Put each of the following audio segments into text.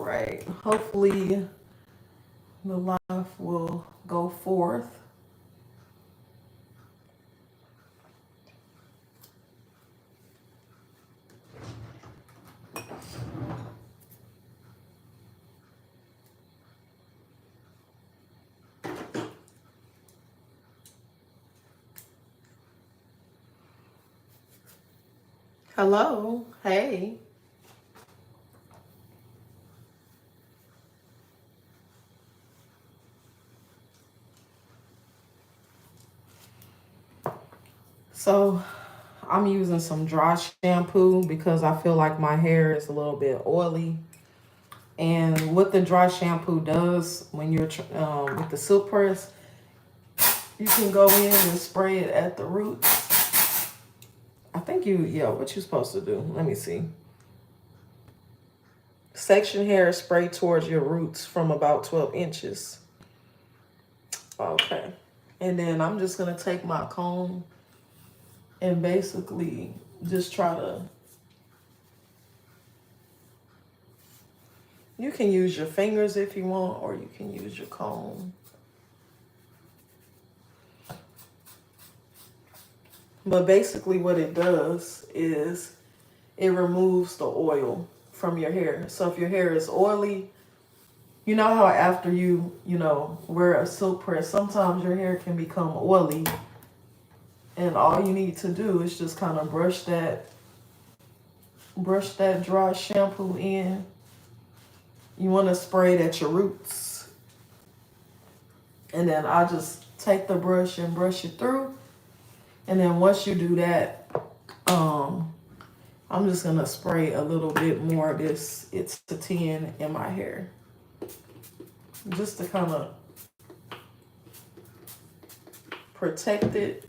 right. Hopefully the live will go forth. Hello. Hey. So I'm using some dry shampoo because I feel like my hair is a little bit oily. And what the dry shampoo does when you're with the silk press, you can go in and spray it at the roots. I think yeah, what you supposed to do? Let me see. Section hair spray towards your roots from about 12 inches. Okay. And then I'm just going to take my comb and basically just try to, you can use your fingers if you want, or you can use your comb. But basically what it does is it removes the oil from your hair. So if your hair is oily, you know how after you wear a silk press, sometimes your hair can become oily. And all you need to do is just kind of brush that dry shampoo in. You want to spray it at your roots. And then I just take the brush and brush it through. And then once you do that, I'm just going to spray a little bit more of this It's the 10 in my hair. Just to kind of protect it.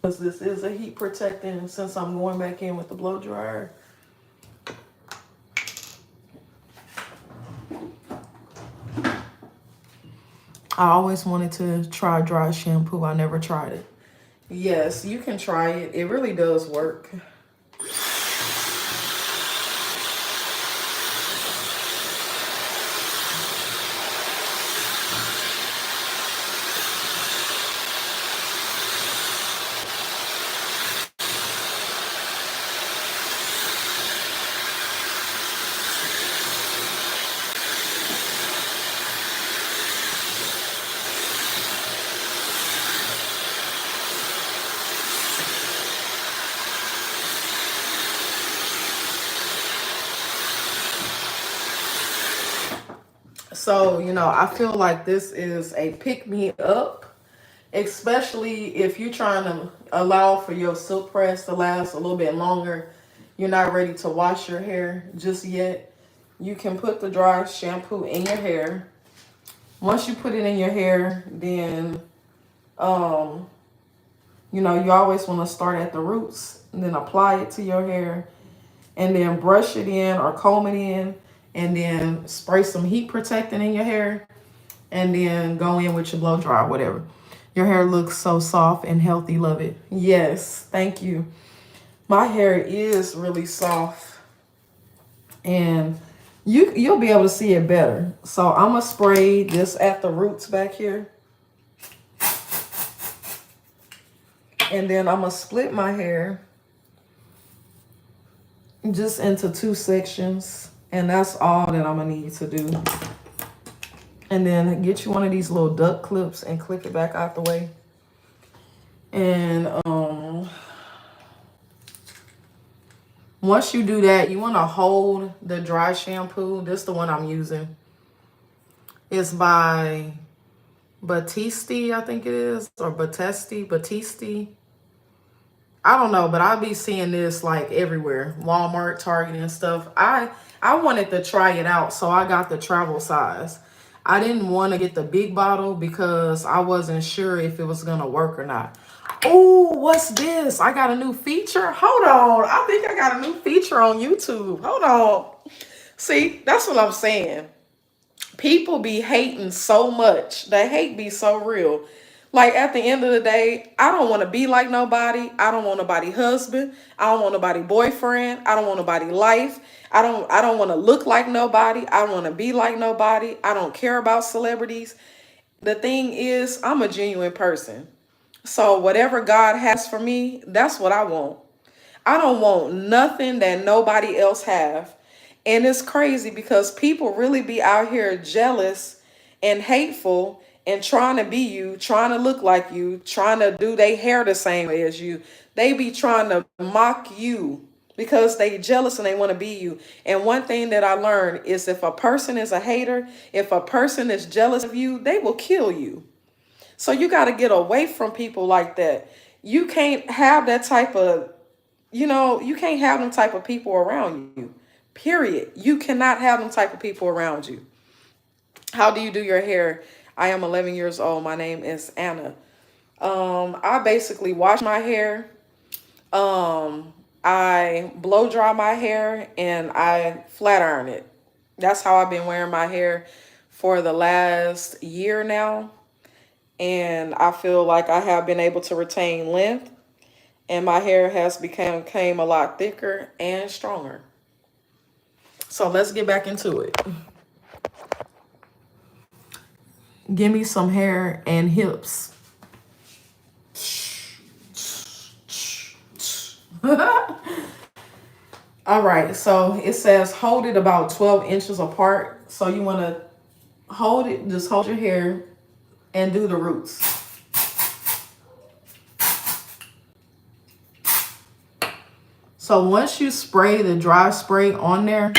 Because this is a heat protectant since I'm going back in with the blow dryer. I always wanted to try dry shampoo. I never tried it. Yes, you can try it. It really does work. So, I feel like this is a pick-me-up, especially if you're trying to allow for your silk press to last a little bit longer. You're not ready to wash your hair just yet. You can put the dry shampoo in your hair. Once you put it in your hair, then, you always want to start at the roots and then apply it to your hair and then brush it in or comb it in and then spray some heat protectant in your hair and then go in with your blow dryer, whatever. Your hair looks so soft and healthy. Love it. Yes, thank you. My hair is really soft and you'll be able to see it better. So I'm going to spray this at the roots back here. And then I'm going to split my hair just into 2 sections. And that's all that I'm going to need to do. And then get you one of these little duck clips and clip it back out the way. And once you do that, you want to hold the dry shampoo. This is the one I'm using. It's by Batiste, I think it is. Or Batiste. I don't know, but I'll be seeing this like everywhere. Walmart, Target, and stuff. I wanted to try it out, so I got the travel size. I didn't want to get the big bottle because I wasn't sure if it was going to work or not. Oh, what's this? I got a new feature. Hold on. I think I got a new feature on YouTube. Hold on. See, that's what I'm saying. People be hating so much. The hate be so real. Like at the end of the day, I don't want to be like nobody. I don't want nobody husband. I don't want nobody boyfriend. I don't want nobody life. I don't want to look like nobody. I don't want to be like nobody. I don't care about celebrities. The thing is, I'm a genuine person. So whatever God has for me, that's what I want. I don't want nothing that nobody else have. And it's crazy because people really be out here jealous and hateful and trying to be you, trying to look like you, trying to do their hair the same way as you. They be trying to mock you because they jealous and they want to be you. And one thing that I learned is if a person is a hater, if a person is jealous of you, they will kill you. So you got to get away from people like that. You can't have that type of, you can't have them type of people around you. Period. You cannot have them type of people around you. How do you do your hair? I am 11 years old. My name is Anna. I basically wash my hair. I blow dry my hair and I flat iron it. That's how I've been wearing my hair for the last year now. And I feel like I have been able to retain length and my hair has became a lot thicker and stronger. So let's get back into it. Give me some hair and hips. All right, so it says hold it about 12 inches apart. So you want to hold it, just hold your hair and do the roots. So once you spray the dry spray on there,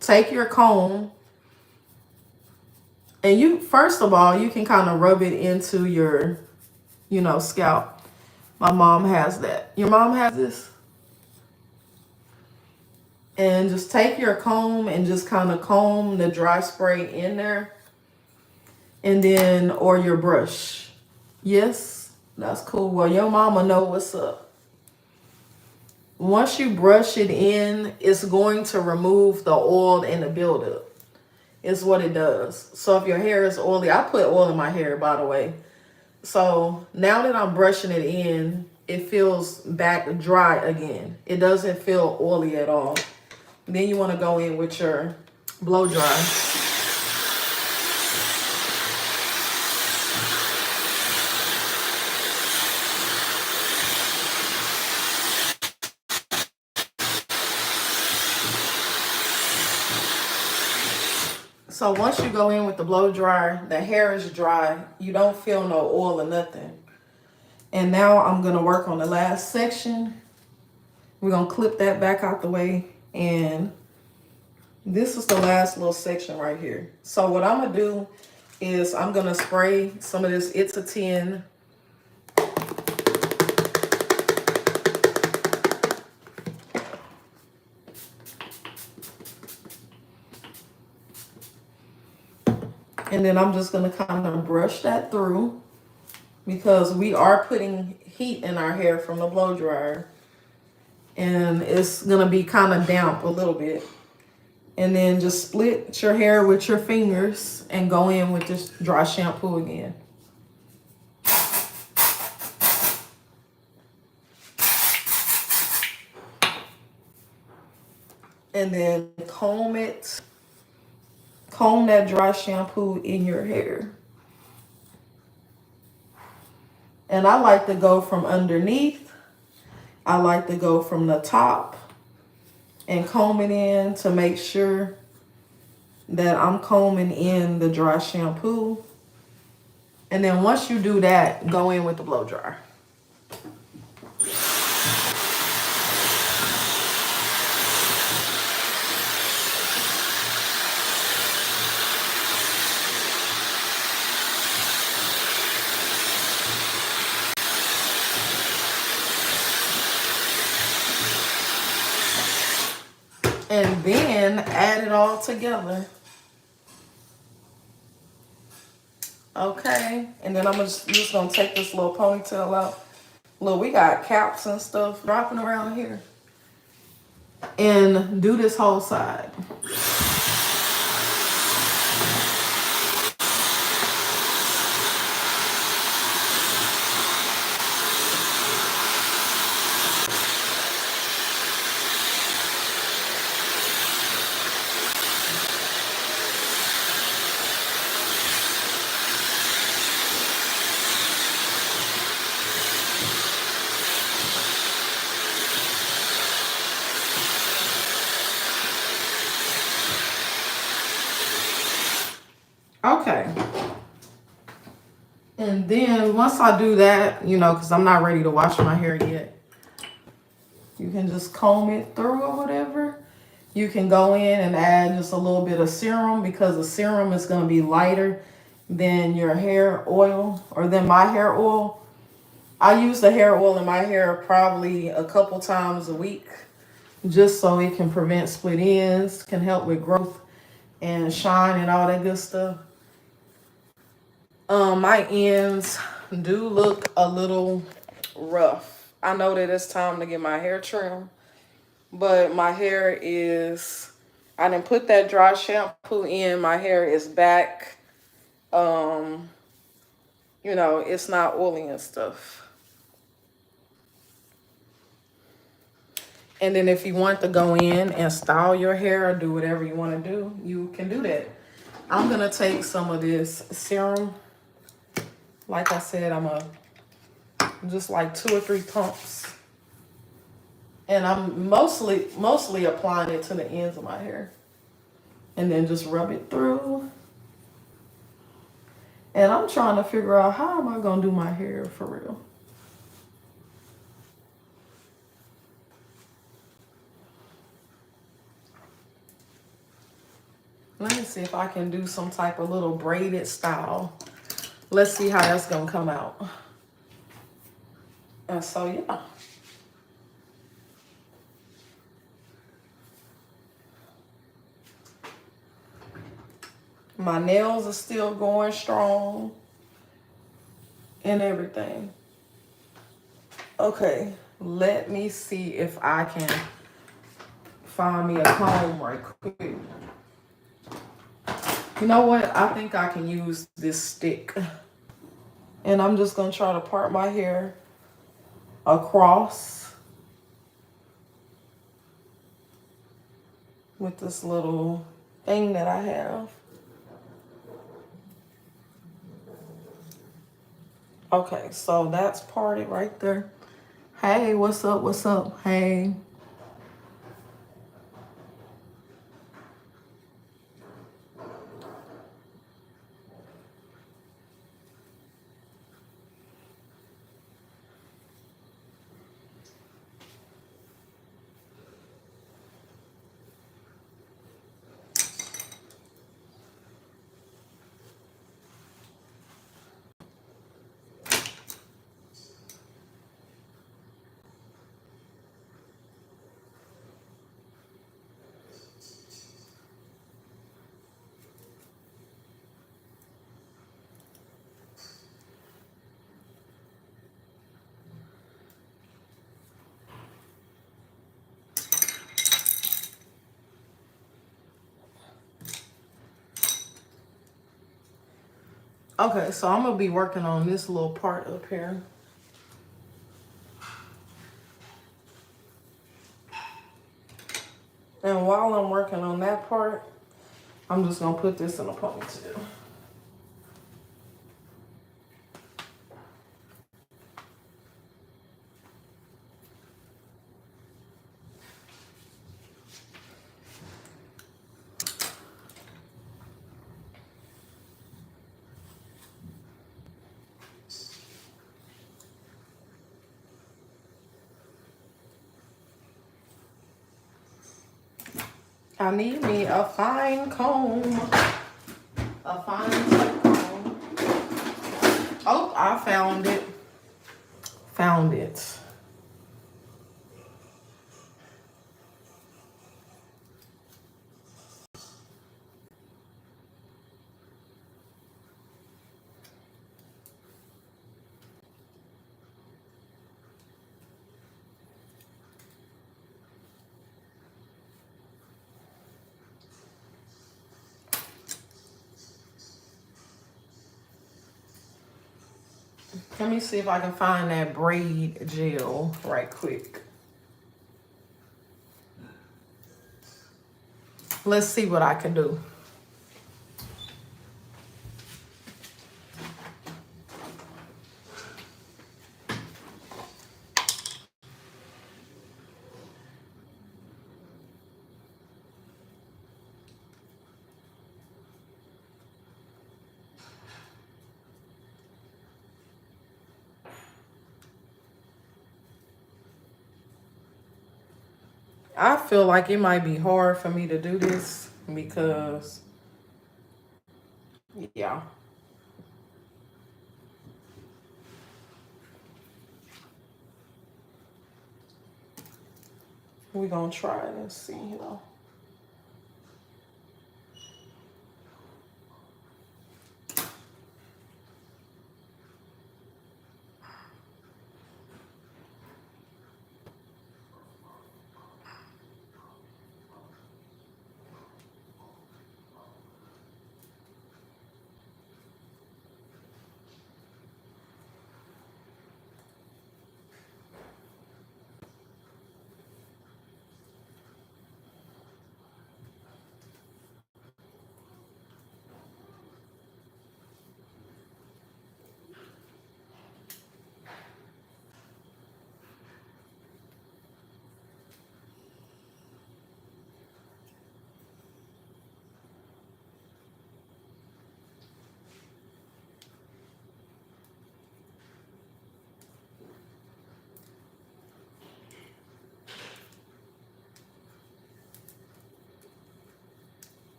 take your comb and you, first of all, you can kind of rub it into your, scalp. My mom has that. Your mom has this? And just take your comb and just kind of comb the dry spray in there. And then, or your brush. Yes, that's cool. Well, your mama know what's up. Once you brush it in, it's going to remove the oil and the buildup. It's what it does. So if your hair is oily, I put oil in my hair, by the way. So now that I'm brushing it in, it feels back dry again. It doesn't feel oily at all. Then you want to go in with your blow dry. So once you go in with the blow dryer, the hair is dry. You don't feel no oil or nothing. And now I'm going to work on the last section. We're going to clip that back out the way. And this is the last little section right here. So what I'm going to do is I'm going to spray some of this It's a 10. And then I'm just going to kind of brush that through because we are putting heat in our hair from the blow dryer. And it's going to be kind of damp a little bit. And then just split your hair with your fingers and go in with this dry shampoo again. And then comb it. Comb that dry shampoo in your hair. And I like to go from underneath. I like to go from the top and comb it in to make sure that I'm combing in the dry shampoo. And then once you do that, go in with the blow dryer. And then add it all together. Okay, and then I'm just gonna take this little ponytail out. Look, we got caps and stuff dropping around here. And do this whole side. And then once I do that, you know, because I'm not ready to wash my hair yet, you can just comb it through or whatever. You can go in and add just a little bit of serum, because the serum is going to be lighter than your hair oil or than my hair oil. I use the hair oil in my hair probably a couple times a week, just so it can prevent split ends, can help with growth and shine and all that good stuff. My ends do look a little rough. I know that it's time to get my hair trimmed, but my hair is, I didn't put that dry shampoo in. My hair is back. Um, you know, it's not oily and stuff. And then if you want to go in and style your hair or do whatever you want to do, you can do that. I'm going to take some of this serum. Like I said, I'm going to just like 2 or 3 pumps. And I'm mostly applying it to the ends of my hair. And then just rub it through. And I'm trying to figure out, how am I going to do my hair for real? Let me see if I can do some type of little braided style. Let's see how that's going to come out. And so, yeah. My nails are still going strong and everything. Okay, let me see if I can find me a comb right quick. You know what? I think I can use this stick. And I'm just going to try to part my hair across with this little thing that I have. Okay, so that's parted right there. Hey, what's up? What's up? Hey. Okay, so I'm going to be working on this little part up here. And while I'm working on that part, I'm just going to put this in a ponytail. I need me a fine comb. A fine tip comb. Oh, I found it. Found it. Let me see if I can find that braid gel right quick. Let's see what I can do. I feel like it might be hard for me to do this because, yeah, we're going to try it and see, you know.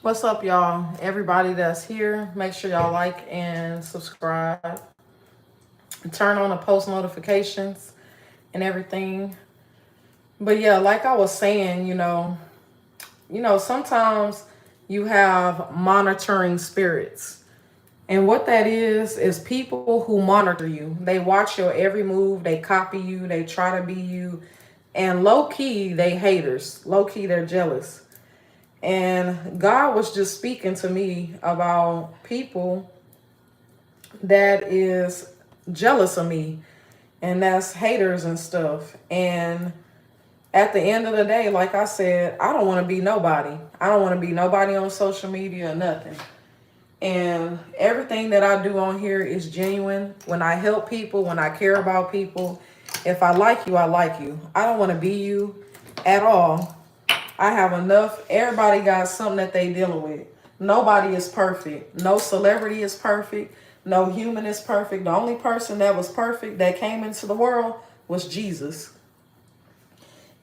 What's up, y'all? Everybody that's here, make sure y'all like and subscribe. Turn on the post notifications and everything. But yeah, like I was saying, sometimes you have monitoring spirits. And what that is people who monitor you. They watch your every move, they copy you, they try to be you. And low key, they haters. Low key, they're jealous. And God was just speaking to me about people that is jealous of me, and that's haters and stuff. And at the end of the day, like I said, I don't want to be nobody. I don't want to be nobody on social media or nothing. And everything that I do on here is genuine. When I help people, when I care about people, if I like you, I like you. I don't want to be you at all. I have enough. Everybody got something that they dealing with. Nobody is perfect. No celebrity is perfect. No human is perfect. The only person that was perfect that came into the world was Jesus.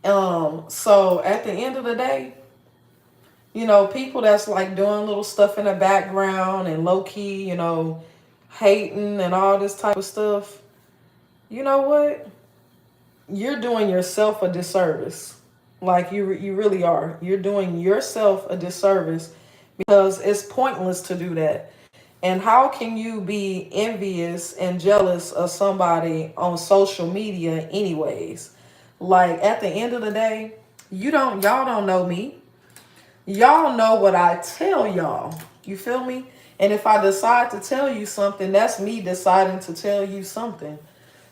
So at the end of the day, people that's like doing little stuff in the background and low key, hating and all this type of stuff. You know what? You're doing yourself a disservice. Like you really are. You're doing yourself a disservice because it's pointless to do that. And how can you be envious and jealous of somebody on social media anyways? Like at the end of the day, y'all don't know me. Y'all know what I tell y'all. You feel me? And if I decide to tell you something, that's me deciding to tell you something.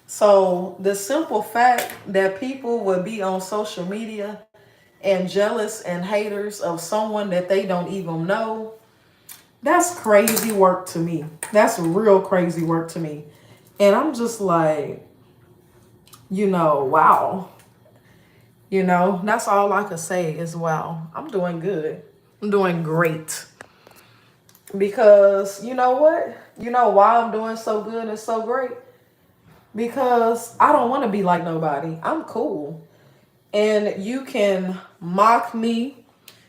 So the simple fact that people would be on social media and jealous and haters of someone that they don't even know, that's crazy work to me. That's real crazy work to me. And I'm just like, wow. That's all I could say is wow. I'm doing good. I'm doing great. Because you know what? You know why I'm doing so good and so great? Because I don't want to be like nobody. I'm cool. And you can mock me.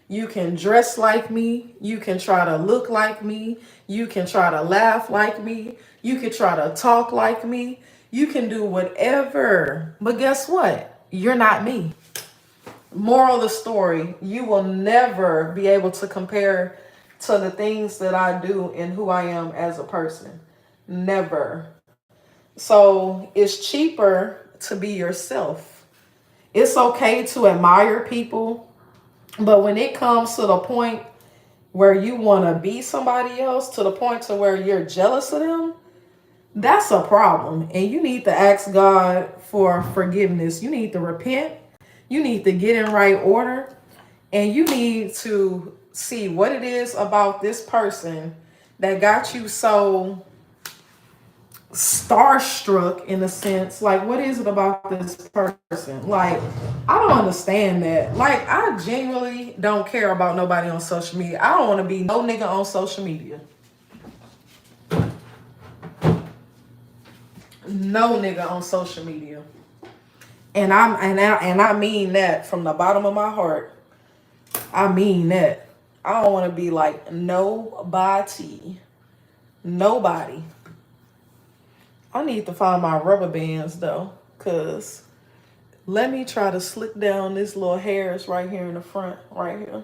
You can dress like me. You can try to look like me. You can try to laugh like me. You can try to talk like me. You can do whatever. But guess what? You're not me. Moral of the story, you will never be able to compare to the things that I do and who I am as a person. Never. So it's cheaper to be yourself. It's okay to admire people, but when it comes to the point where you want to be somebody else, to the point to where you're jealous of them, that's a problem. And you need to ask God for forgiveness. You need to repent. You need to get in right order. And you need to see what it is about this person that got you so starstruck in a sense. Like, what is it about this person? Like, I don't understand that. Like, I genuinely don't care about nobody on social media. I don't want to be no nigga on social media. No nigga on social media. And I mean that from the bottom of my heart. I mean that. I don't want to be like nobody. Nobody. I need to find my rubber bands though, cause let me try to slick down this little hairs right here in the front, right here.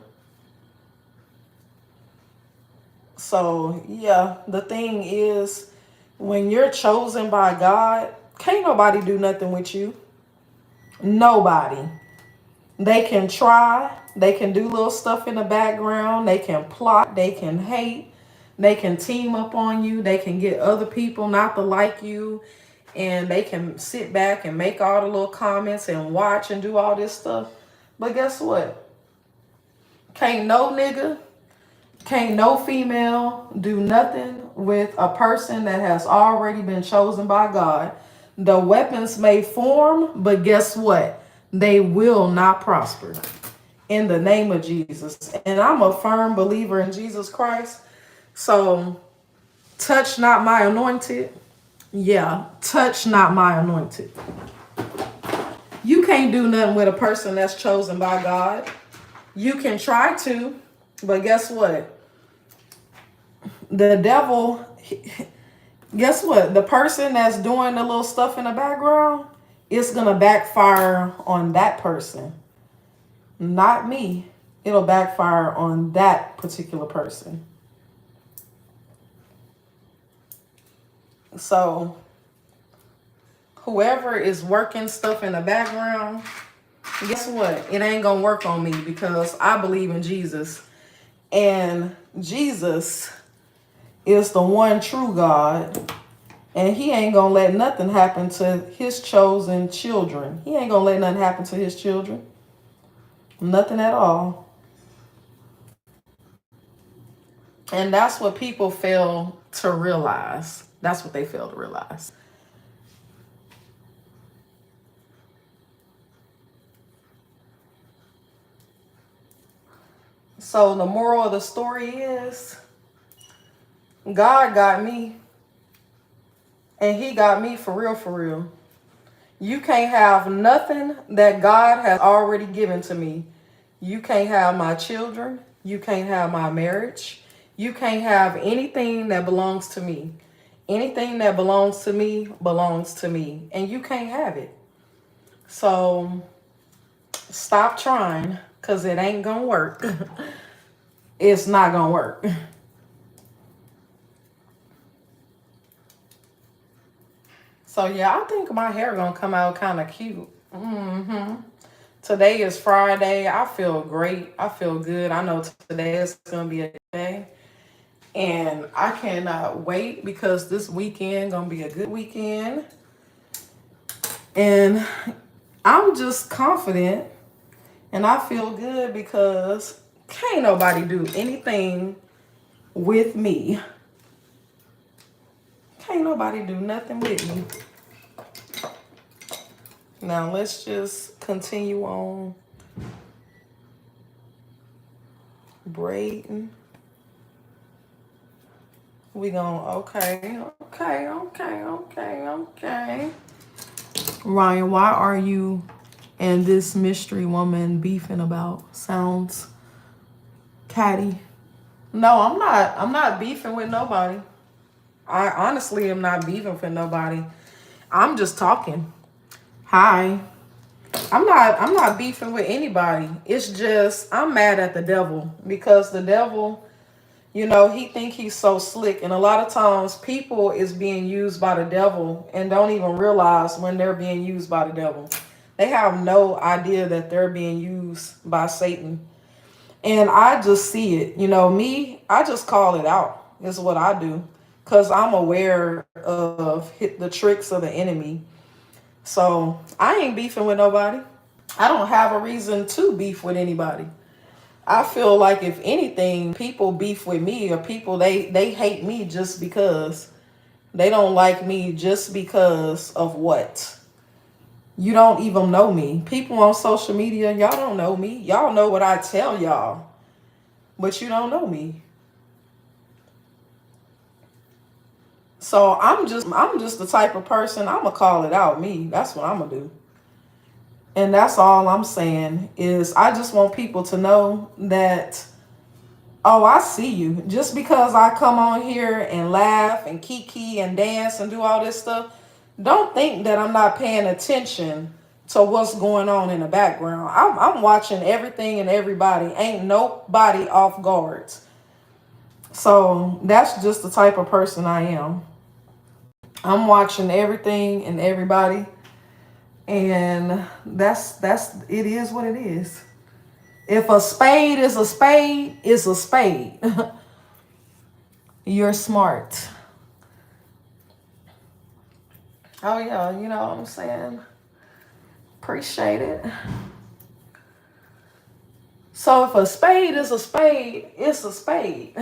So yeah, the thing is, when you're chosen by God, can't nobody do nothing with you. Nobody. They can try, they can do little stuff in the background, they can plot, they can hate, they can team up on you, they can get other people not to like you, and they can sit back and make all the little comments and watch and do all this stuff. But guess what? Can't no nigga, can't no female do nothing with a person that has already been chosen by God. The weapons may form, but guess what? They will not prosper in the name of Jesus. And I'm a firm believer in Jesus Christ. So touch not my anointed. Yeah, touch not my anointed. You can't do nothing with a person that's chosen by God. You can try to, but guess what? The devil, guess what? The person that's doing the little stuff in the background, it's going to backfire on that person. Not me. It'll backfire on that particular person. So whoever is working stuff in the background, guess what? It ain't going to work on me because I believe in Jesus. And Jesus is the one true God. And he ain't going to let nothing happen to his chosen children. He ain't going to let nothing happen to his children. Nothing at all. And that's what people fail to realize. That's what they fail to realize. So the moral of the story is, God got me. And he got me for real, for real. You can't have nothing that God has already given to me. You can't have my children. You can't have my marriage. You can't have anything that belongs to me. Anything that belongs to me belongs to me. And you can't have it. So stop trying, because it ain't going to work. It's not going to work. So yeah, I think my hair gonna come out kind of cute. Today is Friday. I feel great. I feel good. I know today is gonna be a good day, and I cannot wait because this weekend gonna be a good weekend. And I'm just confident, and I feel good because can't nobody do anything with me. Can't nobody do nothing with me. Now let's just continue on braiding. We gonna, okay. Ryan, why are you and this mystery woman beefing about? Sounds catty. No, I'm not beefing with nobody. I honestly am not beefing for nobody. I'm just talking. Hi. I'm not beefing with anybody. It's just I'm mad at the devil because the devil, he think he's so slick, and a lot of times people is being used by the devil and don't even realize when they're being used by the devil. They have no idea that they're being used by Satan. And I just see it. Me, I just call it out. Is what I do. Because I'm aware of the tricks of the enemy. So I ain't beefing with nobody. I don't have a reason to beef with anybody. I feel like if anything, people beef with me, or people, they hate me just because They don't like me just because of what? You don't even know me. People on social media, y'all don't know me. Y'all know what I tell y'all, but you don't know me. So I'm just the type of person, I'm gonna call it out me. That's what I'm gonna do. And that's all I'm saying is I just want people to know that, oh, I see you. Just because I come on here and laugh and kiki and dance and do all this stuff, don't think that I'm not paying attention to what's going on in the background. I'm watching everything and everybody. Ain't nobody off guards. So that's just the type of person I am. I'm watching everything and everybody, and that's it is what it is. If a spade is a spade, it's a spade. You're smart. Oh yeah, you know what I'm saying? Appreciate it. So if a spade is a spade, it's a spade.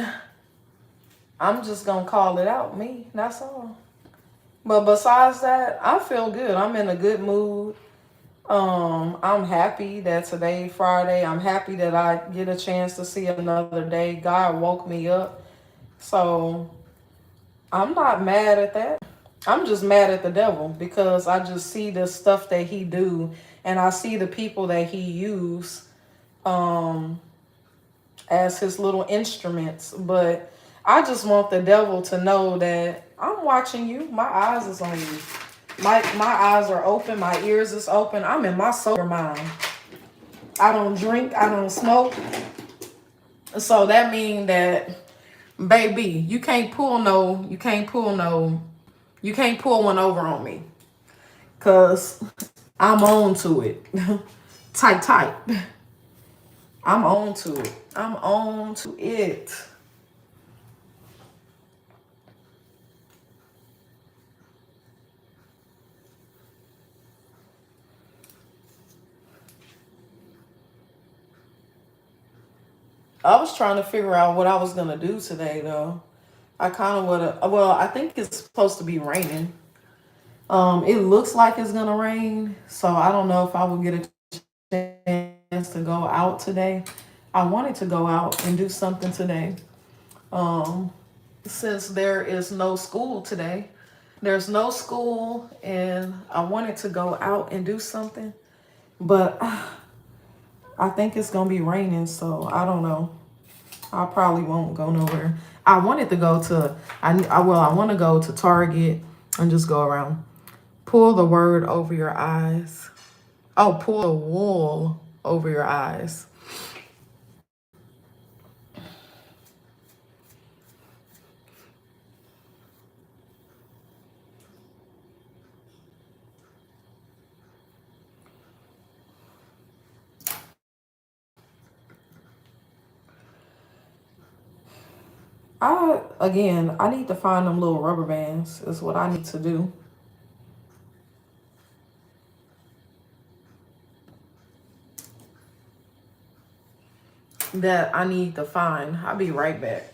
I'm just gonna call it out me. That's all. But besides that, I feel good. I'm in a good mood. I'm happy that today, Friday, I'm happy that I get a chance to see another day. God woke me up. So I'm not mad at that. I'm just mad at the devil because I just see the stuff that he do, and I see the people that he use um as his little instruments. But I just want the devil to know that I'm watching you. My eyes is on you. My eyes are open. My ears is open. I'm in my sober mind. I don't drink. I don't smoke. So that means that, baby, you can't pull one over on me. Cause I'm on to it. Tight. I'm on to it. I'm on to it. I was trying to figure out what I was gonna do today though. I kind of would have. Well, I think it's supposed to be raining. It looks like it's gonna rain, so I don't know if I will get a chance to go out today. I wanted to go out and do something today. Um, since there is no school today, there's no school, and I wanted to go out and do something, but I think it's gonna be raining, so I don't know. I probably won't go nowhere. I wanted to go to I want to go to Target and just go around. Pull the word over your eyes. Oh, pull the wool over your eyes. I need to find them little rubber bands. Is what I need to do. That I need to find. I'll be right back.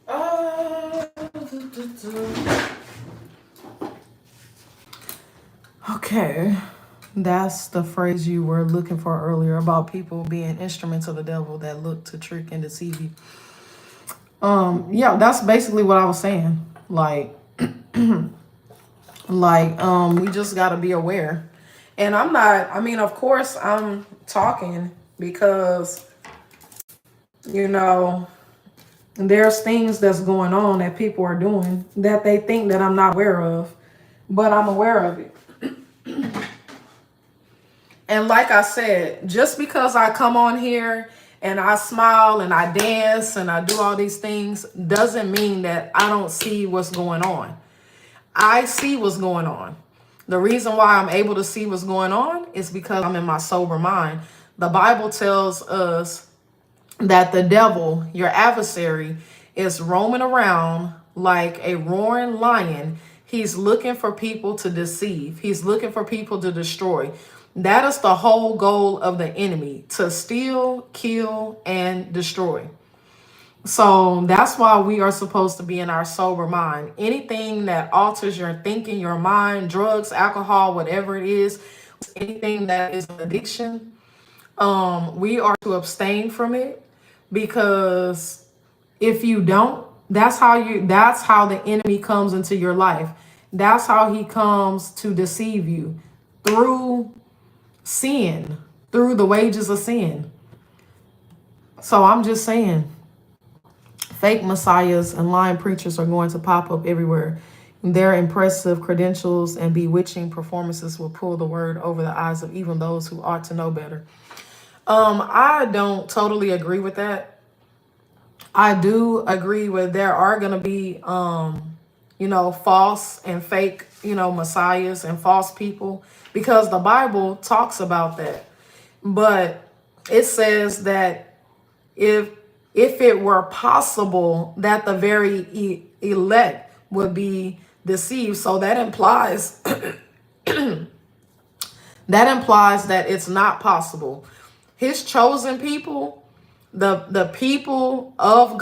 Uh, okay. That's the phrase you were looking for earlier about people being instruments of the devil that look to trick and deceive you. Yeah, that's basically what I was saying. Like, Like, we just got to be aware. And I'm not, I mean, of course, I'm talking because, you know, there's things that's going on that people are doing that they think that I'm not aware of, but I'm aware of it. And like I said, just because I come on here and I smile and I dance and I do all these things doesn't mean that I don't see what's going on. I see what's going on. The reason why I'm able to see what's going on is because I'm in my sober mind. The Bible tells us that the devil, your adversary, is roaming around like a roaring lion. He's looking for people to deceive. He's looking for people to destroy. That is the whole goal of the enemy, to steal, kill, and destroy. So that's why we are supposed to be in our sober mind. Anything that alters your thinking, your mind, drugs, alcohol, whatever it is, anything that is an addiction, we are to abstain from it, because if you don't, that's how the enemy comes into your life. That's how he comes to deceive you, through sin, through the wages of sin. So I'm just saying, fake messiahs and lying preachers are going to pop up everywhere. Their impressive credentials and bewitching performances will pull the word over the eyes of even those who ought to know better. I don't totally agree with that. I do agree with there are going to be, false and fake, messiahs and false people, because the Bible talks about that. But it says that if it were possible that the very elect would be deceived, so that implies that it's not possible. His chosen people, the people of